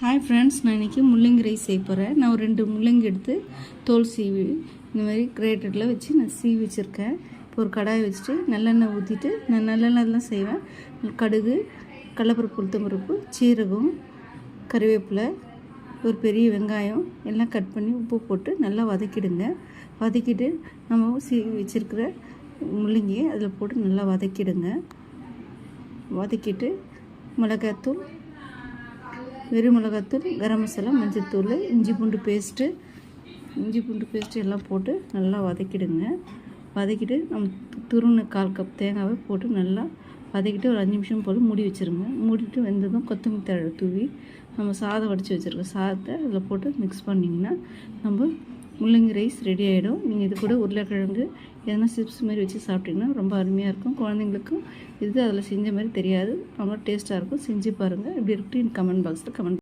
Hi friends, நான் இன்றைக்கி முள்ளங்கி ரைஸ் செய்ய போகிறேன். நான் ஒரு 2 முள்ளங்கி எடுத்து தோல் சீவி இந்த மாதிரி கிரேட்டரில் வச்சு நான் சீவி வச்சுருக்கேன். இப்போ ஒரு கடாயை வச்சுட்டு நல்லெண்ணெய் ஊற்றிட்டு, நான் நல்லெண்ணெய் செய்வேன். கடுகு, கடலைப்பருப்பு, உளுத்தம்பருப்பு, சீரகம், கறிவேப்பிலை, ஒரு பெரிய வெங்காயம் எல்லாம் கட் பண்ணி உப்பு போட்டு நல்லா வதக்கிடுங்க. வதக்கிட்டு நம்ம சீவி வச்சுருக்கிற முள்ளங்கியை அதில் போட்டு நல்லா வதக்கிடுங்க. வதக்கிட்டு மிளகாத்தூள், வெறும் மிளகாத்தூள், கரம் மசாலா, மஞ்சள்தூள், இஞ்சி பூண்டு பேஸ்ட்டு எல்லாம் போட்டு நல்லா வதக்கிடுங்க. வதக்கிட்டு நம்ம துருவின 1/4 கப் தேங்காவை போட்டு நல்லா வதக்கிட்டு ஒரு 5 நிமிஷம் போல் மூடி வச்சுருங்க. மூடிட்டு வெந்ததும் கொத்தமல்லி தழை தூவி நம்ம சாதம் வடித்து வச்சுருக்க சாதத்தை அதில் போட்டு மிக்ஸ் பண்ணிங்கன்னா நம்ம முள்ளங்கி ரைஸ் ரெடி ஆகிடும். நீங்கள் இது கூட உருளைக்கிழங்கு எதனா சிப்ஸ் மாதிரி வச்சு சாப்பிட்டிங்கன்னா ரொம்ப அருமையாக இருக்கும். குழந்தைங்களுக்கும் இது அதில் செஞ்ச மாதிரி தெரியாது, ரொம்ப டேஸ்ட்டாக இருக்கும். செஞ்சு பாருங்கள். இப்படி இருக்குன்னு கமெண்ட் பாக்ஸில் கமெண்ட்